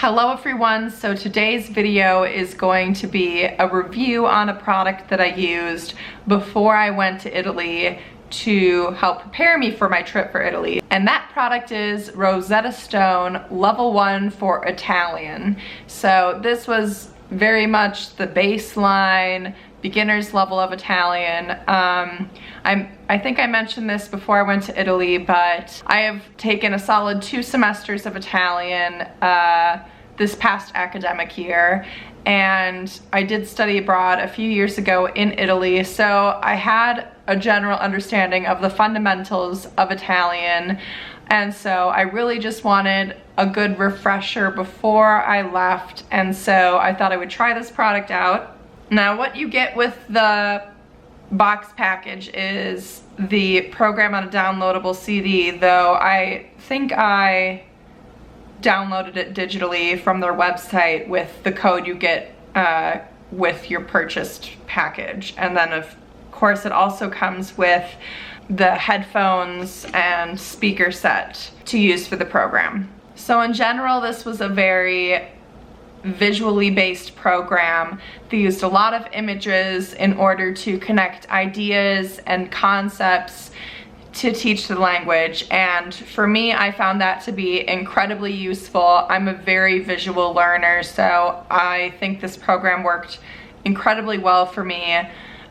Hello everyone, so today's video is going to be a review on a product that I used before I went to Italy to help prepare me for my trip for Italy. And that product is Rosetta Stone Level 1 for Italian. So this was very much the baseline, beginner's level of Italian. I think I mentioned this before I went to Italy, but I have taken a solid 2 semesters of Italian this past academic year, and I did study abroad a few years ago in Italy, so I had a general understanding of the fundamentals of Italian, and so I really just wanted a good refresher before I left, and so I thought I would try this product out. Now, what you get with the box package is the program on a downloadable CD, though I think I downloaded it digitally from their website with the code you get with your purchased package. And then of course it also comes with the headphones and speaker set to use for the program. So in general, this was a very visually based program. They used a lot of images in order to connect ideas and concepts to teach the language, and for me, I found that to be incredibly useful. I'm a very visual learner, so I think this program worked incredibly well for me.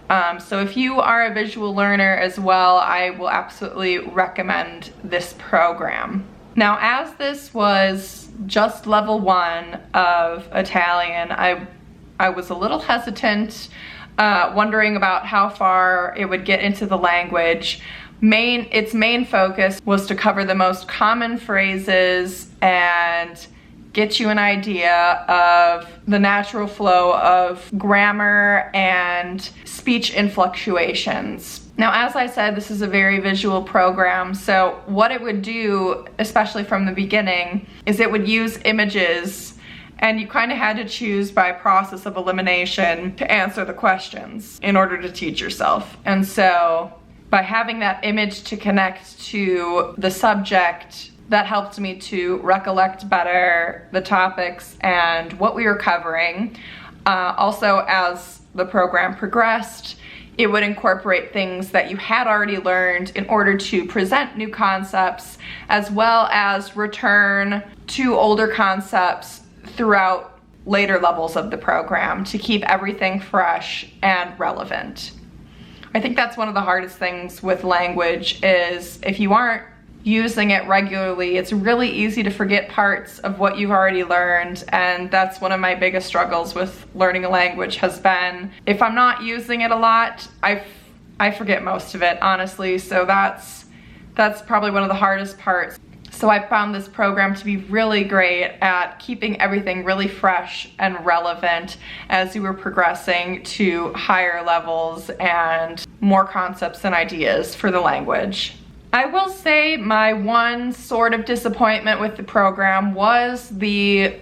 So if you are a visual learner as well, I will absolutely recommend this program. Now, as this was just level 1 of Italian, I was a little hesitant, wondering about how far it would get into the language. Its main focus was to cover the most common phrases and get you an idea of the natural flow of grammar and speech inflectuations. Now, as I said, this is a very visual program, so what it would do, especially from the beginning, is it would use images, and you kind of had to choose by process of elimination to answer the questions in order to teach yourself. And so by having that image to connect to the subject, that helped me to recollect better the topics and what we were covering. Also, as the program progressed, it would incorporate things that you had already learned in order to present new concepts, as well as return to older concepts throughout later levels of the program to keep everything fresh and relevant. I think that's one of the hardest things with language, is if you aren't using it regularly, it's really easy to forget parts of what you've already learned, and that's one of my biggest struggles with learning a language has been, if I'm not using it a lot, I forget most of it, honestly, so that's probably one of the hardest parts. So I found this program to be really great at keeping everything really fresh and relevant as you were progressing to higher levels and more concepts and ideas for the language. I will say my one sort of disappointment with the program was the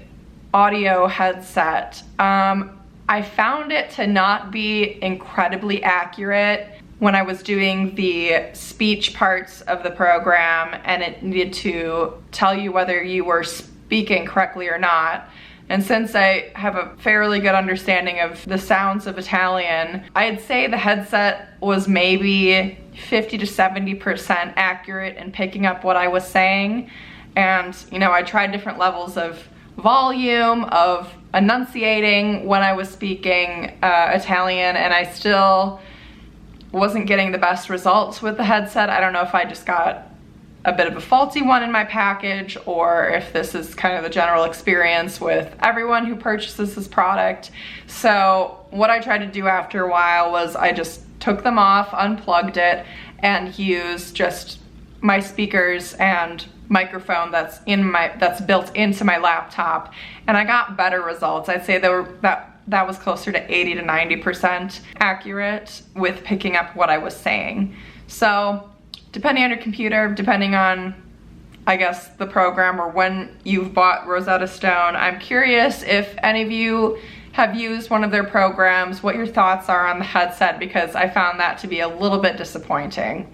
audio headset. I found it to not be incredibly accurate when I was doing the speech parts of the program, and it needed to tell you whether you were speaking correctly or not. And since I have a fairly good understanding of the sounds of Italian, I'd say the headset was maybe 50 to 70% accurate in picking up what I was saying. And, you know, I tried different levels of volume, of enunciating when I was speaking Italian, and I still wasn't getting the best results with the headset. I don't know if I just got a bit of a faulty one in my package, or if this is kind of the general experience with everyone who purchases this product. So what I tried to do after a while was I just took them off, unplugged it, and used just my speakers and microphone that's built into my laptop, and I got better results. I'd say that was closer to 80 to 90% accurate with picking up what I was saying. So depending on your computer, depending on, I guess, the program or when you've bought Rosetta Stone, I'm curious if any of you have used one of their programs, what your thoughts are on the headset, because I found that to be a little bit disappointing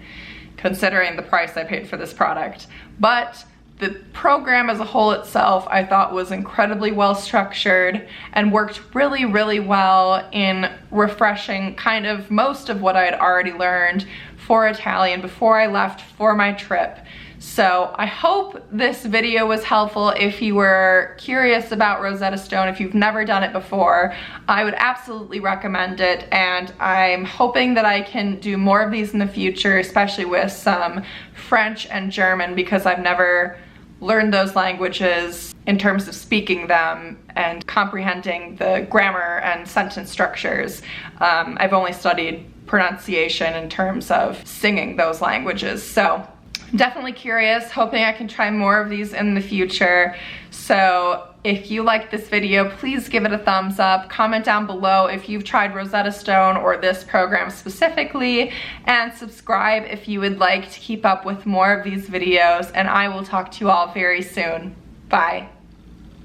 considering the price I paid for this product. But the program as a whole itself I thought was incredibly well structured and worked really, really well in refreshing kind of most of what I had already learned for Italian before I left for my trip. So I hope this video was helpful if you were curious about Rosetta Stone. If you've never done it before, I would absolutely recommend it, and I'm hoping that I can do more of these in the future, especially with some French and German, because I've never learned those languages in terms of speaking them and comprehending the grammar and sentence structures. I've only studied pronunciation in terms of singing those languages. So definitely curious, hoping I can try more of these in the future. So if you like this video, please give it a thumbs up. Comment down below if you've tried Rosetta Stone or this program specifically, and subscribe if you would like to keep up with more of these videos, and I will talk to you all very soon. Bye.